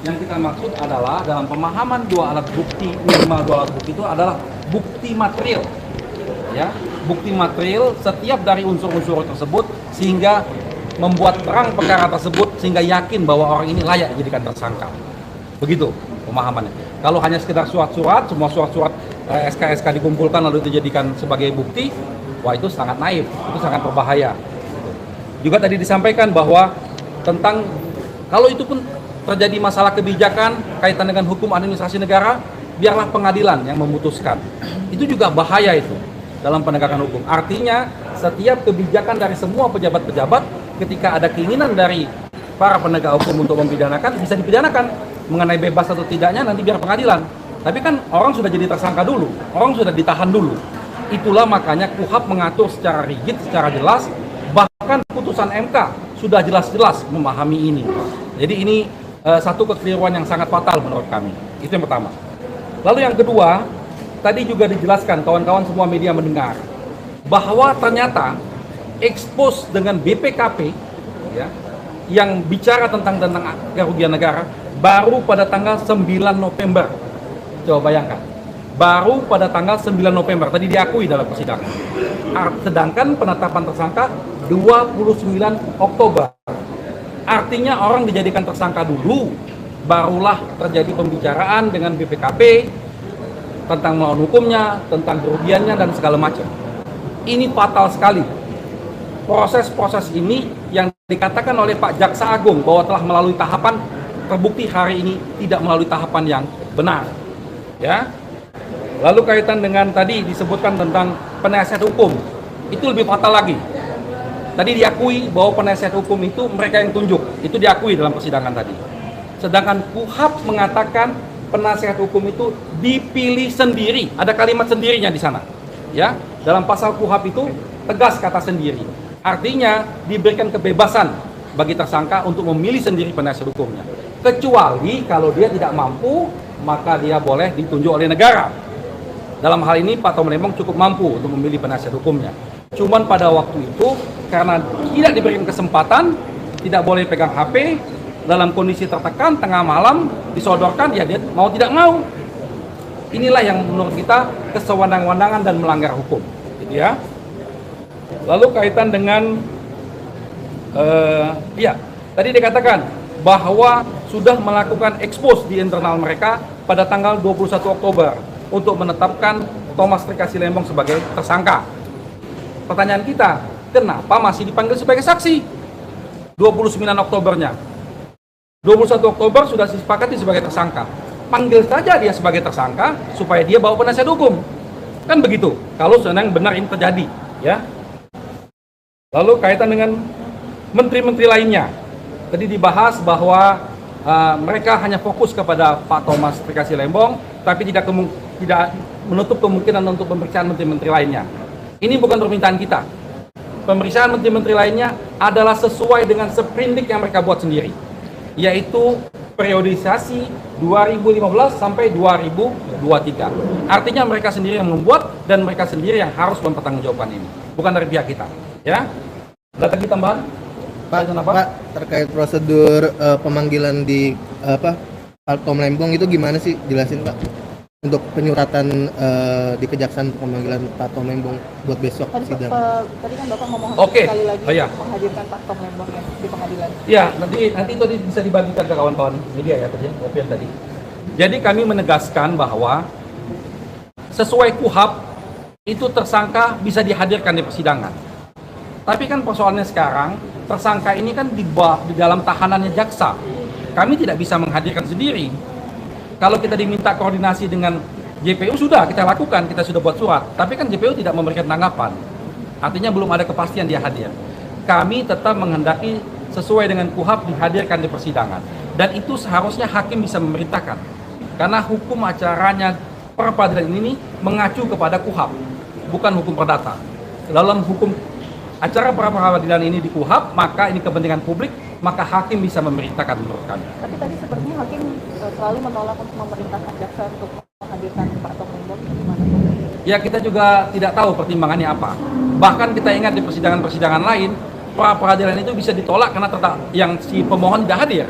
Yang kita maksud adalah dalam pemahaman dua alat bukti, minimal dua alat bukti itu adalah bukti material. Ya, bukti material setiap dari unsur-unsur tersebut sehingga membuat terang perkara tersebut sehingga yakin bahwa orang ini layak dijadikan tersangka. Begitu pemahamannya. Kalau hanya sekedar surat-surat, semua surat-surat SK-SK dikumpulkan lalu dijadikan sebagai bukti, wah itu sangat naif, itu sangat berbahaya. Juga tadi disampaikan bahwa tentang kalau itu pun terjadi masalah kebijakan kaitan dengan hukum administrasi negara, biarlah pengadilan yang memutuskan. Itu juga bahaya itu dalam penegakan hukum. Artinya setiap kebijakan dari semua pejabat-pejabat ketika ada keinginan dari para penegak hukum untuk mempidanakan, bisa dipidanakan. Mengenai bebas atau tidaknya nanti biar pengadilan. Tapi kan orang sudah jadi tersangka dulu, orang sudah ditahan dulu. Itulah makanya KUHP mengatur secara rigid, secara jelas, bahkan putusan MK sudah jelas-jelas memahami ini. Jadi ini satu kekeliruan yang sangat fatal menurut kami. Itu yang pertama. Lalu yang kedua, tadi juga dijelaskan, kawan-kawan semua media mendengar, bahwa ternyata expose dengan BPKP, ya, yang bicara tentang kerugian negara, baru pada tanggal 9 November. Coba bayangkan. Baru pada tanggal 9 November, tadi diakui dalam persidangan. Sedangkan penetapan tersangka 29 Oktober. Artinya orang dijadikan tersangka dulu, barulah terjadi pembicaraan dengan BPKP tentang melawan hukumnya, tentang kerugiannya, dan segala macam. Ini fatal sekali. Proses-proses ini yang dikatakan oleh Pak Jaksa Agung bahwa telah melalui tahapan, terbukti hari ini tidak melalui tahapan yang benar. Ya. Lalu kaitan dengan tadi disebutkan tentang penasihat hukum, itu lebih fatal lagi. Tadi diakui bahwa penasihat hukum itu mereka yang tunjuk, itu diakui dalam persidangan tadi. Sedangkan KUHP mengatakan penasihat hukum itu dipilih sendiri, ada kalimat sendirinya di sana. Ya, dalam pasal KUHP itu tegas kata sendiri. Artinya diberikan kebebasan bagi tersangka untuk memilih sendiri penasihat hukumnya. Kecuali kalau dia tidak mampu, maka dia boleh ditunjuk oleh negara. Dalam hal ini Pak Tom Lembong cukup mampu untuk memilih penasihat hukumnya. Cuman pada waktu itu karena tidak diberikan kesempatan, tidak boleh pegang HP, dalam kondisi tertekan, tengah malam disodorkan, ya dia mau tidak mau. Inilah yang menurut kita kesewenang-wenangan dan melanggar hukum, gitu ya. Lalu kaitan dengan tadi dikatakan bahwa sudah melakukan expose di internal mereka pada tanggal 21 Oktober untuk menetapkan Thomas Trikasih Lembong sebagai tersangka. Pertanyaan kita, kenapa masih dipanggil sebagai saksi? 29 Oktobernya. 21 Oktober sudah disepakati sebagai tersangka. Panggil saja dia sebagai tersangka supaya dia bawa penasihat hukum. Kan begitu, kalau sedang benar ini terjadi. Ya. Lalu kaitan dengan menteri-menteri lainnya. Tadi dibahas bahwa mereka hanya fokus kepada Pak Thomas Trikasih Lembong, tapi tidak menutup kemungkinan untuk pemeriksaan menteri-menteri lainnya. Ini bukan permintaan kita. Pemeriksaan menteri-menteri lainnya adalah sesuai dengan sprindik yang mereka buat sendiri, yaitu periodisasi 2015 sampai 2023. Artinya mereka sendiri yang membuat dan mereka sendiri yang harus mempertanggungjawabkan ini, bukan dari pihak kita. Ya, ada lagi tambahan? Pak, terkait prosedur pemanggilan di Pak Tom Lembong itu gimana sih? Jelasin Pak. Untuk penyuratan di Kejaksaan pemanggilan Pak Tom Lembong buat besok sidang. Tadi kan Bapak ngomong sekali lagi menghadirkan Pak Tom Lembong ya di pengadilan. Ya, nanti itu bisa dibagikan ke kawan-kawan media ya tadi. Jadi kami menegaskan bahwa sesuai KUHP itu tersangka bisa dihadirkan di persidangan. Tapi kan persoalannya sekarang tersangka ini kan di dalam tahanannya jaksa. Kami tidak bisa menghadirkan sendiri. Kalau kita diminta koordinasi dengan JPU sudah kita lakukan, kita sudah buat surat. Tapi kan JPU tidak memberikan tanggapan. Artinya belum ada kepastian dia hadir. Kami tetap menghendaki sesuai dengan KUHP dihadirkan di persidangan. Dan itu seharusnya hakim bisa memerintahkan. Karena hukum acaranya peradilan ini mengacu kepada KUHP, bukan hukum perdata. Dalam hukum acara peradilan ini di KUHP, maka ini kepentingan publik, maka hakim bisa memerintahkan menurut kami. Tapi tadi sepertinya hakim selalu menolak untuk memerintahkan jaksa untuk menghadirkan Pak Tom Lembong. Gimana? Ya kita juga tidak tahu pertimbangannya apa. Bahkan kita ingat di persidangan-persidangan lain, pra peradilan itu bisa ditolak karena yang si pemohon tidak hadir.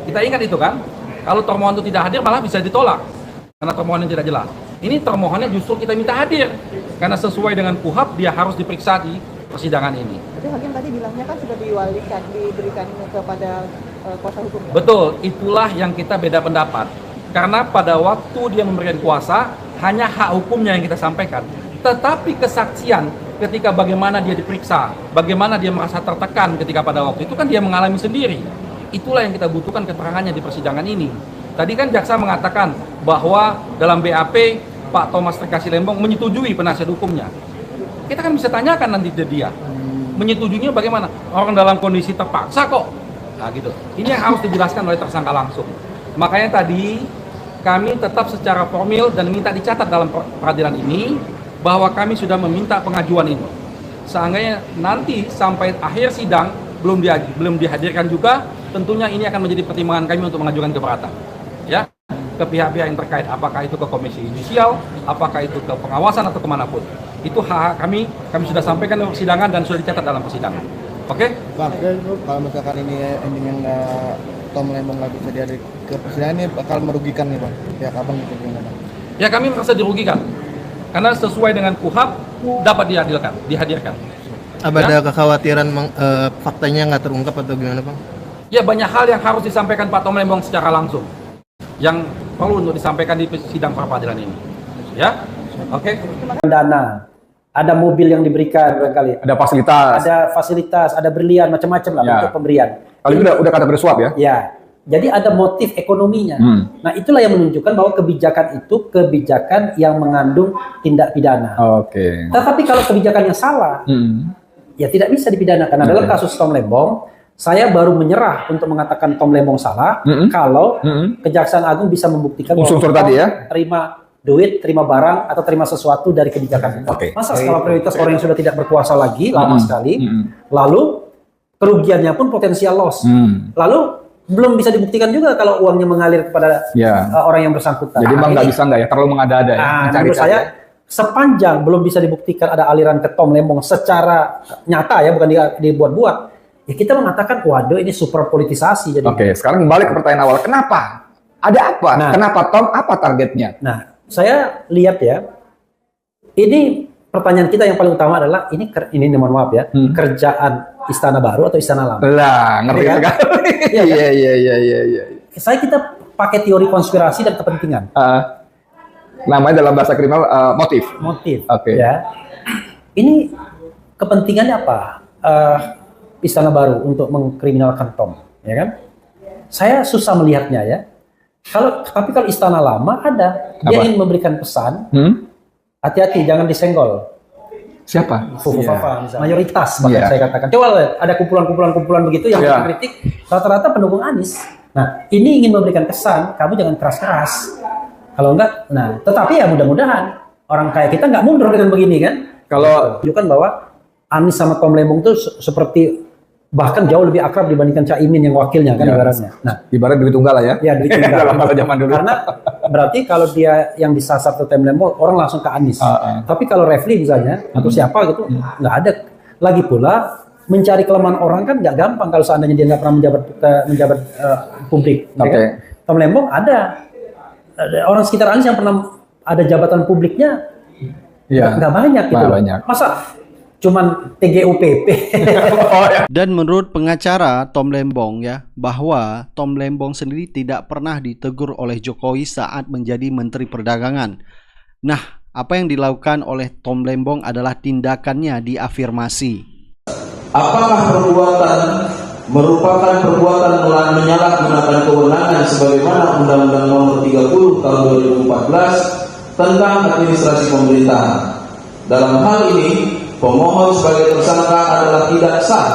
Kita ingat itu kan? Kalau termohon itu tidak hadir malah bisa ditolak karena termohonnya tidak jelas. Ini termohonnya justru kita minta hadir karena sesuai dengan KUHP dia harus diperiksa di persidangan ini. Tapi hakim tadi bilangnya kan sudah diberikan kepada kuasa hukum. Ya? Betul, itulah yang kita beda pendapat. Karena pada waktu dia memberikan kuasa hanya hak hukumnya yang kita sampaikan. Tetapi kesaksian ketika bagaimana dia diperiksa, bagaimana dia merasa tertekan ketika pada waktu itu kan dia mengalami sendiri. Itulah yang kita butuhkan keterangannya di persidangan ini. Tadi kan jaksa mengatakan bahwa dalam BAP Pak Thomas Trikasih Lembong menyetujui penasihat hukumnya. Kita kan bisa tanyakan nanti ke dia. Menyetujuinya bagaimana? Orang dalam kondisi terpaksa kok. Nah gitu. Ini yang harus dijelaskan oleh tersangka langsung. Makanya tadi kami tetap secara formil dan minta dicatat dalam peradilan ini bahwa kami sudah meminta pengajuan ini. Seandainya nanti sampai akhir sidang belum dihadirkan juga, tentunya ini akan menjadi pertimbangan kami untuk mengajukan keberatan. Ya, ke pihak-pihak yang terkait, apakah itu ke Komisi Yudisial, apakah itu ke pengawasan atau kemanapun. Itu hak kami sudah sampaikan dalam persidangan dan sudah dicatat dalam persidangan. Oke? Bang, kalau misalkan ini endingnya Tom Lembong nggak bisa dihadir ke persidangan ini bakal merugikan nih Bang, pihak abang gitu gimana? Ya kami merasa dirugikan karena sesuai dengan KUHP dapat dihadirkan. Apa ada kekhawatiran faktanya nggak terungkap atau gimana Bang? Ya banyak hal yang harus disampaikan Pak Tom Lembong secara langsung yang perlu untuk disampaikan di sidang peradilan ini. Ya, oke. Dana, ada mobil yang diberikan barangkali, ada fasilitas, ada berlian macam-macam lah untuk pemberian. Kalau itu udah kategori suap ya? Ya, jadi ada motif ekonominya. Nah itulah yang menunjukkan bahwa kebijakan itu kebijakan yang mengandung tindak pidana. Oke. Tetapi kalau kebijakan yang salah, ya tidak bisa dipidanakan. Nah, dalam kasus Tom Lembong, saya baru menyerah untuk mengatakan Tom Lembong salah kalau Kejaksaan Agung bisa membuktikan unsur-unsur tadi ya, terima duit, terima barang atau terima sesuatu dari kebijakan itu. Masa skala prioritas orang yang sudah tidak berkuasa lagi lama sekali, lalu kerugiannya pun potensial loss, lalu belum bisa dibuktikan juga kalau uangnya mengalir kepada orang yang bersangkutan. Jadi Bang nggak bisa ya, terlalu mengada-ada ya. Menurut saya sepanjang belum bisa dibuktikan ada aliran ke Tom Lembong secara nyata ya, bukan dibuat-buat. Ya kita mengatakan, waduh ini super politisasi. Jadi. Oke, sekarang kembali ke pertanyaan awal. Kenapa? Ada apa? Nah, kenapa Tom? Apa targetnya? Nah, saya lihat ya, ini pertanyaan kita yang paling utama adalah, ini mohon maaf ya, kerjaan Istana Baru atau Istana Lama? Lah, ngerti kan? Iya. Kita pakai teori konspirasi dan kepentingan. Namanya dalam bahasa kriminal motif. Oke. Ya. Ini kepentingannya apa? Istana Baru untuk mengkriminalkan Tom, ya kan? Saya susah melihatnya ya. Tapi kalau Istana Lama ada, dia ingin memberikan pesan, hati-hati jangan disenggol. Siapa? Fufufafa, mayoritas bahkan saya katakan. Coba lihat, ada kumpulan begitu yang kritik, rata-rata pendukung Anies. Nah, ini ingin memberikan kesan, kamu jangan keras-keras. Kalau enggak, nah, tetapi ya mudah-mudahan orang kayak kita nggak mundur dengan begini kan? Kalau tunjukkan bahwa Anies sama Tom Lembong itu seperti bahkan jauh lebih akrab dibandingkan Caimin yang wakilnya kan ibaratnya. Nah, ibarat duit tunggal lah ya. Ya, duit tunggal. Dalam masa zaman dulu. Karena berarti kalau dia yang disasar Tom Lembong, orang langsung ke Anies. Tapi kalau Refli misalnya atau siapa gitu, nggak ada. Lagi pula mencari kelemahan orang kan nggak gampang kalau seandainya dia nggak pernah menjabat publik. Oke. Kan? Tom Lembong ada orang sekitar Anies yang pernah ada jabatan publiknya, nggak banyak gitu. Masa cuman TGUPP. Dan menurut pengacara Tom Lembong ya, bahwa Tom Lembong sendiri tidak pernah ditegur oleh Jokowi saat menjadi Menteri Perdagangan. Nah, apa yang dilakukan oleh Tom Lembong adalah tindakannya diafirmasi. Apakah perbuatan merupakan perbuatan menyalahgunakan kewenangan sebagaimana Undang-Undang Nomor 30 Tahun 2014 tentang Administrasi Pemerintahan. Dalam hal ini, pemohon sebagai tersangka adalah tidak sah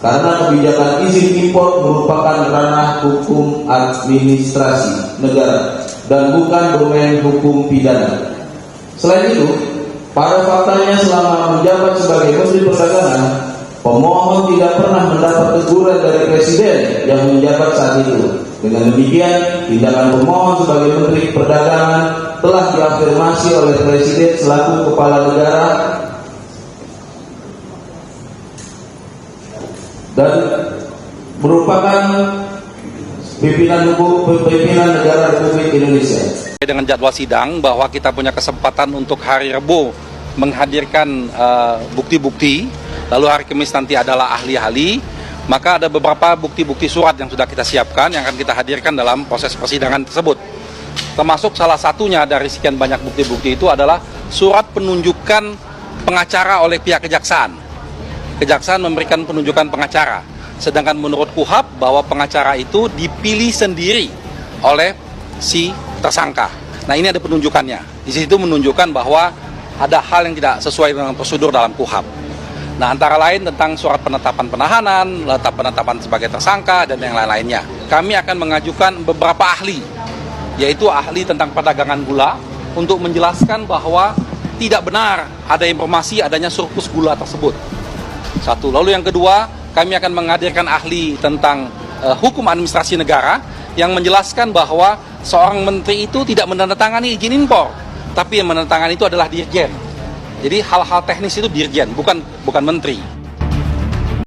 karena kebijakan izin impor merupakan ranah hukum administrasi negara dan bukan domain hukum pidana. Selain itu, pada faktanya selama menjabat sebagai Menteri Perdagangan, pemohon tidak pernah mendapat teguran dari Presiden yang menjabat saat itu. Dengan demikian, tindakan pemohon sebagai Menteri Perdagangan telah diafirmasi oleh Presiden selaku Kepala Negara dan merupakan pimpinan negara Republik Indonesia. Dengan jadwal sidang bahwa kita punya kesempatan untuk hari Rabu menghadirkan bukti-bukti, lalu hari Kamis nanti adalah ahli-ahli, maka ada beberapa bukti-bukti surat yang sudah kita siapkan yang akan kita hadirkan dalam proses persidangan tersebut. Termasuk salah satunya dari sekian banyak bukti-bukti itu adalah surat penunjukan pengacara oleh pihak kejaksaan. Kejaksaan memberikan penunjukan pengacara, sedangkan menurut KUHAP bahwa pengacara itu dipilih sendiri oleh si tersangka. Nah, ini ada penunjukannya. Di situ menunjukkan bahwa ada hal yang tidak sesuai dengan prosedur dalam KUHAP. Nah, antara lain tentang surat penetapan penahanan, penetapan sebagai tersangka, dan yang lain-lainnya. Kami akan mengajukan beberapa ahli, yaitu ahli tentang perdagangan gula, untuk menjelaskan bahwa tidak benar ada informasi adanya surplus gula tersebut. Satu. Lalu yang kedua, kami akan menghadirkan ahli tentang hukum administrasi negara yang menjelaskan bahwa seorang menteri itu tidak menandatangani izin impor, tapi yang menandatangani itu adalah dirjen. Jadi hal-hal teknis itu dirjen, bukan menteri.